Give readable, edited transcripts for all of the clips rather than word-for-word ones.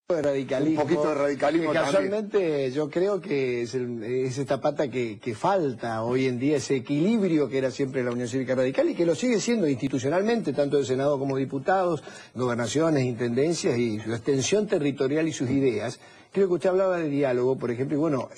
De radicalismo, un poquito de radicalismo que casualmente también. yo creo que es esta pata que falta hoy en día, ese equilibrio que era siempre la Unión Cívica Radical y que lo sigue siendo institucionalmente, tanto de Senado como diputados, gobernaciones, intendencias y su extensión territorial y sus ideas. Creo que usted hablaba de diálogo, por ejemplo, y bueno,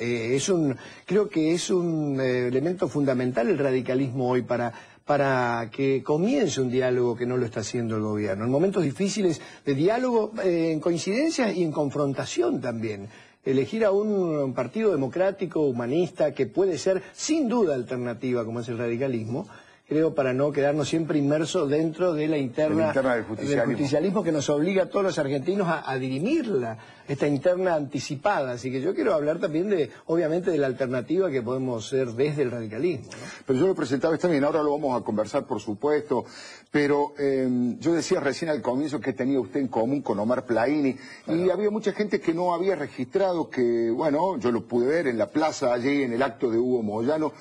creo que es un elemento fundamental el radicalismo hoy para que comience un diálogo que no lo está haciendo el gobierno. En momentos difíciles de diálogo, en coincidencias y en confrontación también. Elegir a un partido democrático, humanista, que puede ser sin duda alternativa, como es el radicalismo, creo, para no quedarnos siempre inmersos dentro de la interna del justicialismo que nos obliga a todos los argentinos a dirimirla, esta interna anticipada. Así que yo quiero hablar también obviamente, de la alternativa que podemos ser desde el radicalismo, ¿no? Pero yo lo presentaba, está bien, ahora lo vamos a conversar, por supuesto, pero yo decía recién al comienzo que tenía usted en común con Omar Plaini, y había mucha gente que no había registrado que, bueno, yo lo pude ver en la plaza allí, en el acto de Hugo Moyano.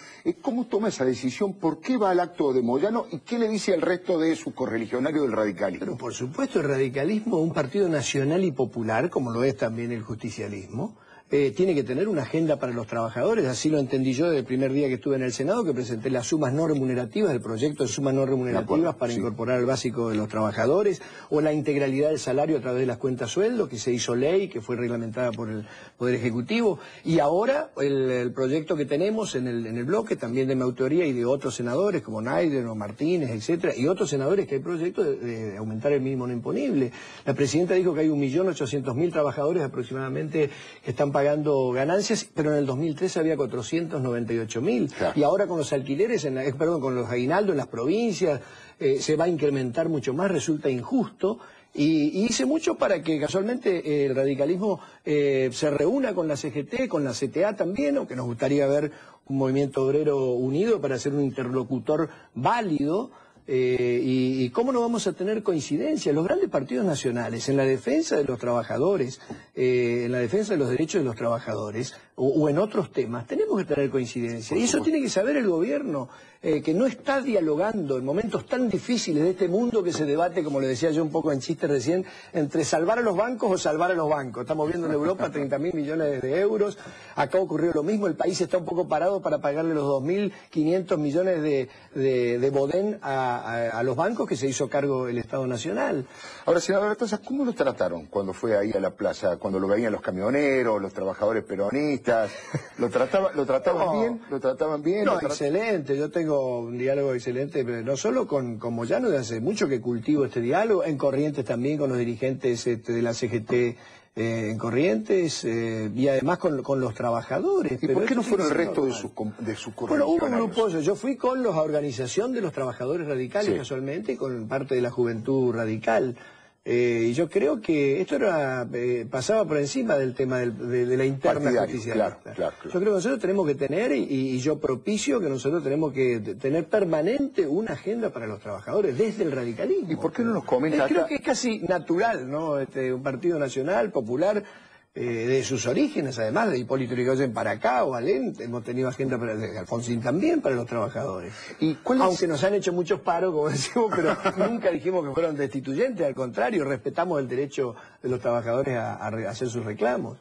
¿Cómo toma esa decisión? ¿Por qué va al acto de Moyano? ¿Y qué le dice al resto de sus correligionarios del radicalismo? Pero por supuesto el radicalismo, un partido nacional y popular, como lo es también el justicialismo, tiene que tener una agenda para los trabajadores. Así lo entendí yo desde el primer día que estuve en el Senado, que presenté las sumas no remunerativas, el proyecto de sumas no remunerativas para incorporar al básico de los trabajadores, o la integralidad del salario a través de las cuentas sueldo, que se hizo ley, que fue reglamentada por el Poder Ejecutivo, y ahora el proyecto que tenemos en el bloque, también de mi autoría y de otros senadores, como Naiden o Martínez, etcétera, y otros senadores que hay proyectos de aumentar el mínimo no imponible. La presidenta dijo que hay 1.800.000 trabajadores aproximadamente que están pagando ganancias, pero en el 2013 había 498.000. Claro. Y ahora con los alquileres, con los aguinaldos en las provincias, se va a incrementar mucho más, resulta injusto. Y hice mucho para que casualmente el radicalismo se reúna con la CGT, con la CTA también, aunque nos gustaría ver un movimiento obrero unido para ser un interlocutor válido. Y cómo no vamos a tener coincidencias. Los grandes partidos nacionales en la defensa de los trabajadores, en la defensa de los derechos de los trabajadores o en otros temas, tenemos que tener coincidencia. Y eso tiene que saber el gobierno, que no está dialogando en momentos tan difíciles de este mundo que se debate, como le decía yo un poco en chiste recién, entre salvar a los bancos o salvar a los bancos. Estamos viendo en Europa 30.000 millones de euros, acá ocurrió lo mismo, el país está un poco parado para pagarle los 2.500 millones de Bodén a los bancos que se hizo cargo el Estado Nacional. Ahora, senador Bertosa, ¿cómo lo trataron cuando fue ahí a la plaza, cuando lo veían los camioneros, los trabajadores peronistas? ¿Lo trataban bien? ¿Lo trataban bien? No, excelente. Yo tengo un diálogo excelente, pero no solo con Moyano, de hace mucho que cultivo este diálogo, en Corrientes también con los dirigentes de la CGT en Corrientes, y además con los trabajadores. ¿Y por qué no fueron el resto de sus correligionarios? Bueno, hubo un grupo, yo fui con la organización de los trabajadores radicales, sí, casualmente, con parte de la juventud radical. Y yo creo que esto pasaba por encima del tema de la interna justicia. Claro. Yo creo que nosotros tenemos que tener, y yo propicio que nosotros tenemos que tener permanente una agenda para los trabajadores desde el radicalismo. ¿Y por qué no nos comenta acá? Creo que es casi natural, ¿no? Un partido nacional, popular, de sus orígenes, además, de Hipólito Yrigoyen para acá, o Alén, hemos tenido agenda de Alfonsín también para los trabajadores. Aunque nos han hecho muchos paros, como decimos, pero nunca dijimos que fueron destituyentes, al contrario, respetamos el derecho de los trabajadores a hacer sus reclamos.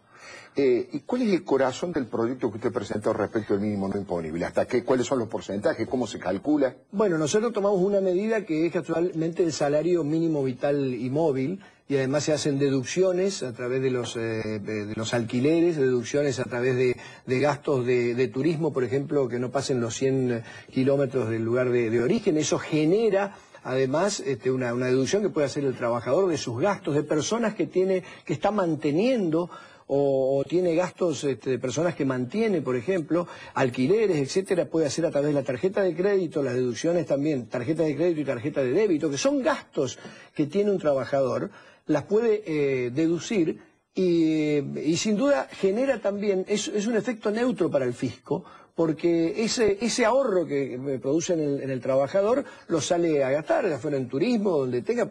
¿Y cuál es el corazón del proyecto que usted presentó respecto al mínimo no imponible? ¿Cuáles son los porcentajes? ¿Cómo se calcula? Bueno, nosotros tomamos una medida que es actualmente el salario mínimo vital y móvil, y además se hacen deducciones a través de los alquileres, deducciones a través de gastos de turismo, por ejemplo, que no pasen los 100 kilómetros del lugar de origen. Eso genera además una deducción que puede hacer el trabajador de sus gastos, de personas que está manteniendo, o tiene gastos de personas que mantiene, por ejemplo, alquileres, etcétera, puede hacer a través de la tarjeta de crédito, las deducciones también, tarjeta de crédito y tarjeta de débito, que son gastos que tiene un trabajador, las puede deducir y sin duda genera también, es un efecto neutro para el fisco, porque ese ahorro que produce en el trabajador lo sale a gastar, ya fuera en turismo, donde tenga,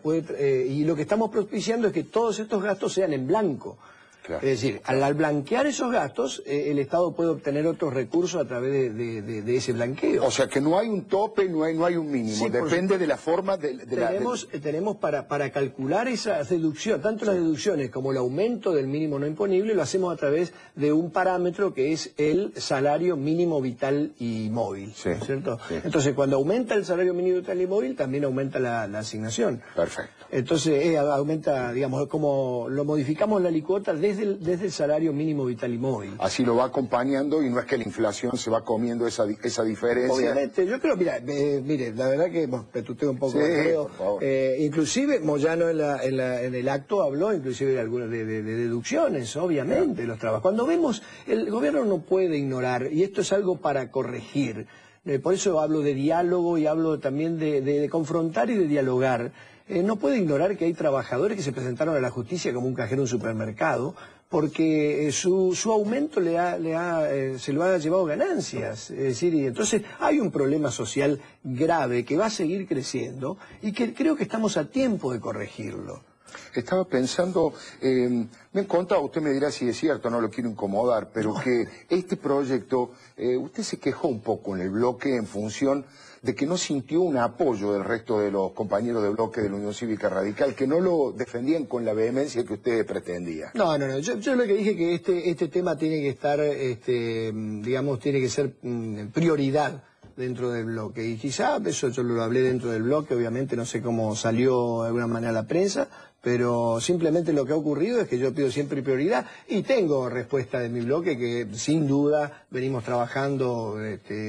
y lo que estamos propiciando es que todos estos gastos sean en blanco. Claro. Es decir, al blanquear esos gastos, el Estado puede obtener otros recursos a través de ese blanqueo. O sea que no hay un tope, no hay un mínimo, Sí, depende de la forma tenemos para calcular esa deducción, tanto las deducciones como el aumento del mínimo no imponible, lo hacemos a través de un parámetro que es el salario mínimo vital y móvil, Sí, ¿no es cierto? sí. Entonces, cuando aumenta el salario mínimo vital y móvil, también aumenta la asignación. Perfecto. Entonces, aumenta, digamos, como lo modificamos la alícuota desde el salario mínimo vital y móvil. Así lo va acompañando y no es que la inflación se va comiendo esa diferencia. Obviamente, yo creo, mire, la verdad que petuteo un poco, Sí, creo. por favor. Inclusive Moyano en el acto habló inclusive de algunas de deducciones, obviamente, de los trabajos. Cuando vemos, el gobierno no puede ignorar, y esto es algo para corregir, por eso hablo de diálogo y hablo también de confrontar y de dialogar. No puede ignorar que hay trabajadores que se presentaron a la justicia como un cajero en un supermercado porque su aumento se lo ha llevado ganancias. Es decir, y entonces hay un problema social grave que va a seguir creciendo y que creo que estamos a tiempo de corregirlo. Estaba pensando, me han contado, usted me dirá si es cierto, no lo quiero incomodar, pero que este proyecto, usted se quejó un poco en el bloque en función de que no sintió un apoyo del resto de los compañeros de bloque de la Unión Cívica Radical, que no lo defendían con la vehemencia que usted pretendía. No. Yo lo que dije que este tema tiene que estar, digamos, tiene que ser prioridad dentro del bloque. Y quizá eso yo lo hablé dentro del bloque, obviamente no sé cómo salió de alguna manera a la prensa, pero simplemente lo que ha ocurrido es que yo pido siempre prioridad y tengo respuesta de mi bloque que sin duda venimos trabajando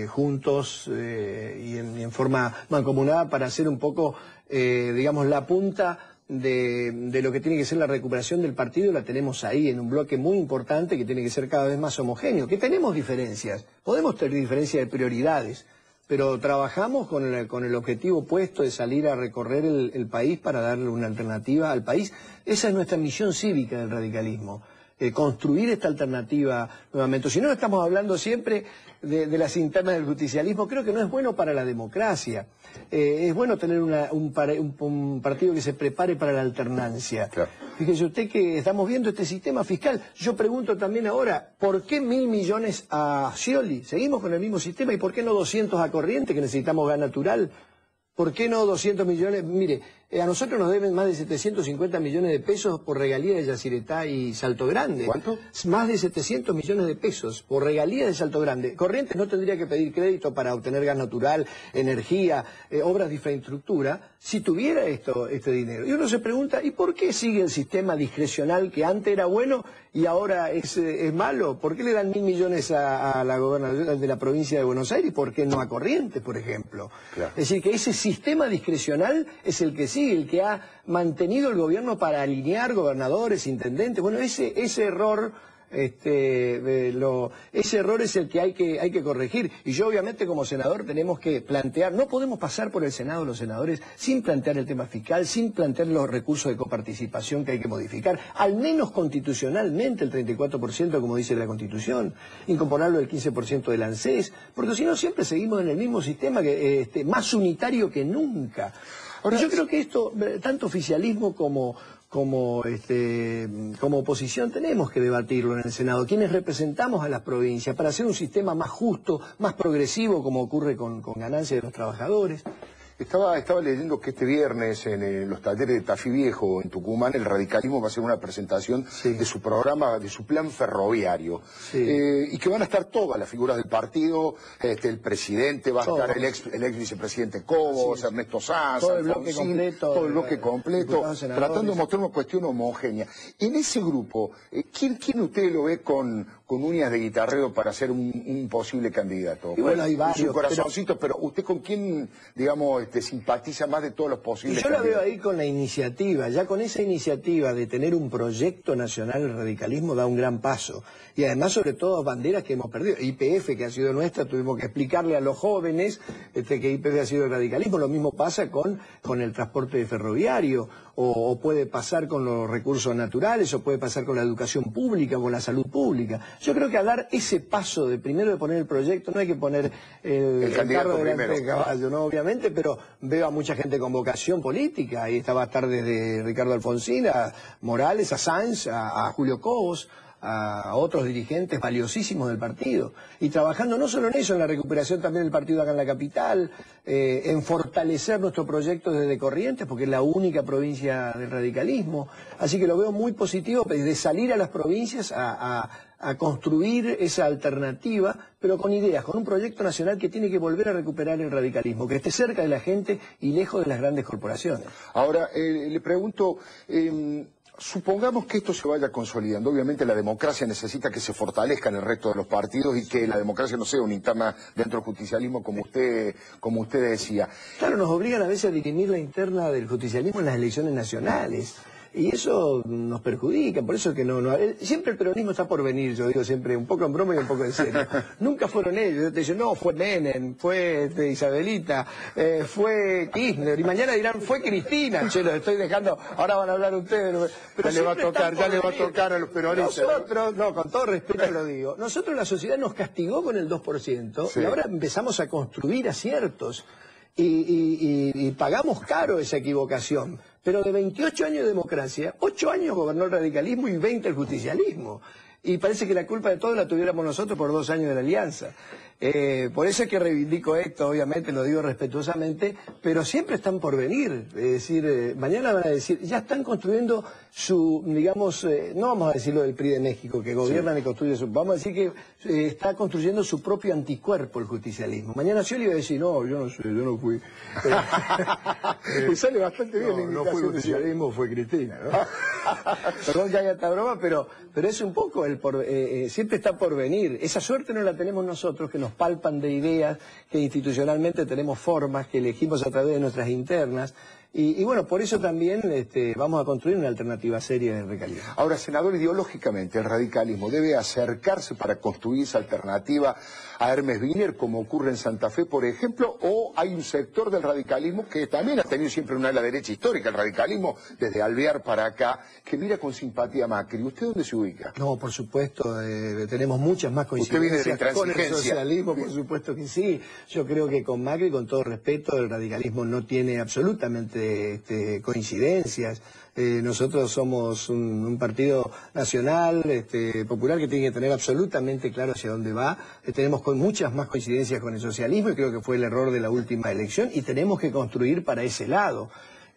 juntos y en forma mancomunada para hacer un poco, digamos, la punta de lo que tiene que ser la recuperación del partido. La tenemos ahí en un bloque muy importante que tiene que ser cada vez más homogéneo, que tenemos diferencias, podemos tener diferencias de prioridades, pero trabajamos con el objetivo puesto de salir a recorrer el país para darle una alternativa al país. Esa es nuestra misión cívica del radicalismo, construir esta alternativa nuevamente. Si no, estamos hablando siempre de las internas del justicialismo, creo que no es bueno para la democracia. Es bueno tener un partido que se prepare para la alternancia. Claro. Fíjese usted que estamos viendo este sistema fiscal. Yo pregunto también ahora, ¿por qué 1.000 millones a Scioli? Seguimos con el mismo sistema, ¿y por qué no 200 a Corrientes, que necesitamos gas natural? ¿Por qué no 200 millones? Mire, a nosotros nos deben más de 750 millones de pesos por regalías de Yacyretá y Salto Grande. ¿Cuánto? Más de 700 millones de pesos por regalías de Salto Grande. Corrientes no tendría que pedir crédito para obtener gas natural, energía, obras de infraestructura, si tuviera este dinero. Y uno se pregunta, ¿y por qué sigue el sistema discrecional que antes era bueno y ahora es malo? ¿Por qué le dan 1.000 millones a la gobernadora de la provincia de Buenos Aires y por qué no a Corrientes, por ejemplo? Claro. Es decir, que ese sistema discrecional es el que sigue, el que ha mantenido el gobierno para alinear gobernadores, intendentes. Bueno, ese error... ese error es el que hay que corregir, y yo obviamente como senador tenemos que plantear, no podemos pasar por el Senado los senadores sin plantear el tema fiscal, sin plantear los recursos de coparticipación que hay que modificar, al menos constitucionalmente el 34% como dice la Constitución, incorporarlo el 15% del ANSES, porque si no siempre seguimos en el mismo sistema que más unitario que nunca. Ahora, yo creo que esto, tanto oficialismo como oposición tenemos que debatirlo en el Senado, quienes representamos a las provincias, para hacer un sistema más justo, más progresivo, como ocurre con ganancias de los trabajadores. Estaba leyendo que este viernes en los talleres de Tafí Viejo, en Tucumán, el radicalismo va a hacer una presentación de su programa, de su plan ferroviario. Sí. Y que van a estar todas las figuras del partido, el presidente, va a estar el ex vicepresidente Cobos, sí, Ernesto Sanz, todo el bloque completo, todo el bloque completo, tratando de mostrar una cuestión homogénea. En ese grupo, ¿quién usted lo ve con uñas de guitarreo para ser un posible candidato? Y bueno, hay varios. Un corazoncito, pero ¿usted con quién, digamos, simpatiza más de todos los posibles? Y yo la veo ahí con la iniciativa, ya con esa iniciativa de tener un proyecto nacional, el radicalismo da un gran paso. Y además, sobre todo, banderas que hemos perdido. YPF, que ha sido nuestra, tuvimos que explicarle a los jóvenes que YPF ha sido el radicalismo. Lo mismo pasa con el transporte ferroviario. o puede pasar con los recursos naturales, o puede pasar con la educación pública, o con la salud pública. Yo creo que a dar ese paso de primero de poner el proyecto, no hay que poner el carro delante del caballo, ¿no? Obviamente, pero veo a mucha gente con vocación política, ahí va a estar desde Ricardo Alfonsín, a Morales, a Sáenz, a Julio Cobos, a otros dirigentes valiosísimos del partido, y trabajando no solo en eso, en la recuperación también del partido acá en la capital, en fortalecer nuestro proyecto desde Corrientes, porque es la única provincia del radicalismo, así que lo veo muy positivo, de salir a las provincias a construir esa alternativa, pero con ideas, con un proyecto nacional que tiene que volver a recuperar el radicalismo, que esté cerca de la gente y lejos de las grandes corporaciones. Ahora, le pregunto... supongamos que esto se vaya consolidando. Obviamente la democracia necesita que se fortalezca en el resto de los partidos y que la democracia no sea una interna dentro del justicialismo como usted decía. Claro, nos obligan a veces a dirimir la interna del justicialismo en las elecciones nacionales. Y eso nos perjudica, por eso que siempre el peronismo está por venir, yo digo siempre, un poco en broma y un poco en serio. Nunca fueron ellos, yo te digo, no, fue Menem, fue Isabelita, fue Kirchner, y mañana dirán, fue Cristina, che, los estoy dejando, ahora van a hablar ustedes. Pero ya le va a tocar a los peronistas. Nosotros, no, con todo respeto lo digo, nosotros la sociedad nos castigó con el 2%, sí. Y ahora empezamos a construir aciertos. Y pagamos caro esa equivocación. Pero de 28 años de democracia, 8 años gobernó el radicalismo y 20 el justicialismo. Y parece que la culpa de todo la tuviéramos nosotros por 2 años de la alianza. Por eso es que reivindico esto, obviamente lo digo respetuosamente, pero siempre están por venir. Es decir, mañana van a decir, ya están construyendo su, digamos, no vamos a decirlo del PRI de México, que gobiernan, sí, y construyen su... Vamos a decir que está construyendo su propio anticuerpo el justicialismo. Mañana Scioli va a decir, no, yo no sé, yo no fui. Y sale bastante bien. No fue justicialismo, fue Cristina, ¿no? Perdón que haya esta broma, pero es un poco siempre está por venir. Esa suerte no la tenemos nosotros, que nos palpan de ideas, que institucionalmente tenemos formas, que elegimos a través de nuestras internas. Y bueno, por eso también vamos a construir una alternativa seria de radicalismo. Ahora, senador, ideológicamente el radicalismo debe acercarse para construir esa alternativa a Hermes Wiener, como ocurre en Santa Fe, por ejemplo, o hay un sector del radicalismo que también ha tenido siempre una ala derecha histórica, el radicalismo desde Alvear para acá, que mira con simpatía a Macri. ¿Usted dónde se ubica? No, por supuesto, tenemos muchas más coincidencias con el socialismo, por supuesto que sí. Yo creo que con Macri, con todo respeto, el radicalismo no tiene absolutamente coincidencias. Nosotros somos un partido nacional, popular, que tiene que tener absolutamente claro hacia dónde va. Tenemos muchas más coincidencias con el socialismo y creo que fue el error de la última elección y tenemos que construir para ese lado.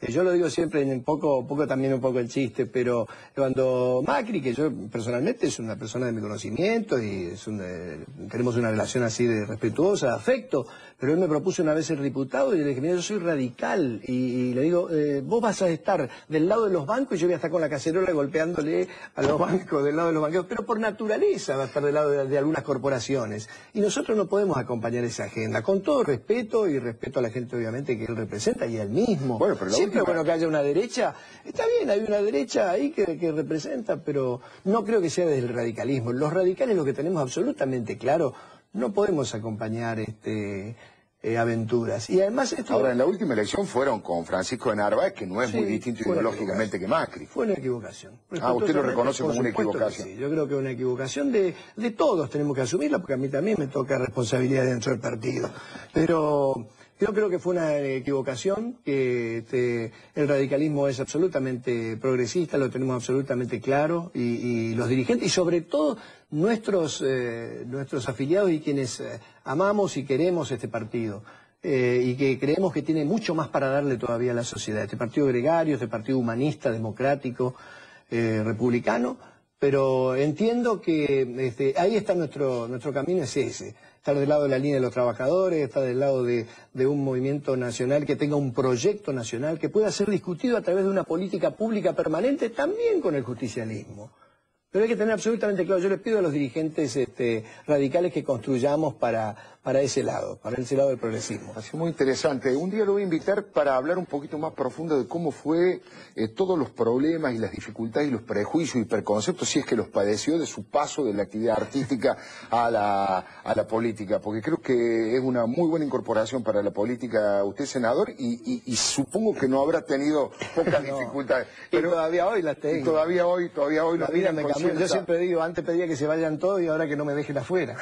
Yo lo digo siempre en un poco el chiste, pero cuando Macri, que yo personalmente es una persona de mi conocimiento y tenemos una relación así de respetuosa, de afecto, pero él me propuso una vez ser diputado y le dije, mira, yo soy radical y le digo, vos vas a estar del lado de los bancos y yo voy a estar con la cacerola golpeándole a los bancos, del lado de los banqueros, pero por naturaleza va a estar del lado de algunas corporaciones y nosotros no podemos acompañar esa agenda, con todo respeto y respeto a la gente obviamente que él representa y a él mismo. Bueno, pero siempre bueno que haya una derecha, está bien, hay una derecha ahí que representa, pero no creo que sea desde el radicalismo. Los radicales, lo que tenemos absolutamente claro, no podemos acompañar aventuras. Y además esto... Ahora, en la última elección fueron con Francisco de Narváez, que no es muy distinto ideológicamente que Macri. Fue una equivocación. ¿Usted lo reconoce como una equivocación? Sí, yo creo que una equivocación de todos tenemos que asumirla, porque a mí también me toca responsabilidad dentro del partido. Pero... yo creo que fue una equivocación, que el radicalismo es absolutamente progresista, lo tenemos absolutamente claro, y los dirigentes, y sobre todo nuestros afiliados y quienes amamos y queremos este partido, y que creemos que tiene mucho más para darle todavía a la sociedad. Este partido gregario, este partido humanista, democrático, republicano, pero entiendo que ahí está nuestro camino, es ese. Estar del lado de la línea de los trabajadores, estar del lado de un movimiento nacional que tenga un proyecto nacional que pueda ser discutido a través de una política pública permanente también con el justicialismo. Pero hay que tener absolutamente claro, yo les pido a los dirigentes radicales que construyamos para ese lado del progresismo. Ha sido muy interesante. Un día lo voy a invitar para hablar un poquito más profundo de cómo fue todos los problemas y las dificultades y los prejuicios y preconceptos, si es que los padeció, de su paso de la actividad artística a la política, porque creo que es una muy buena incorporación para la política usted, senador, y supongo que no habrá tenido pocas dificultades. Pero todavía hoy las tengo. Y todavía hoy la vida me cambió. Yo siempre digo, antes pedía que se vayan todos y ahora que no me dejen afuera.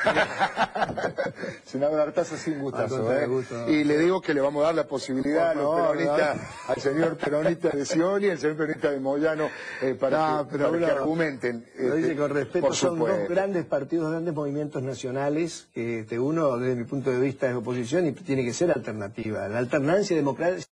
Senador Artaza, sin gustazo. Gusto. Y le digo que le vamos a dar la posibilidad a los peronistas, al señor peronista de Scioli y al señor peronista de Moyano, para que argumenten. Lo dice con respeto, son supuesto. dos grandes partidos, grandes movimientos nacionales, que uno desde mi punto de vista es oposición y tiene que ser alternativa. La alternancia democrática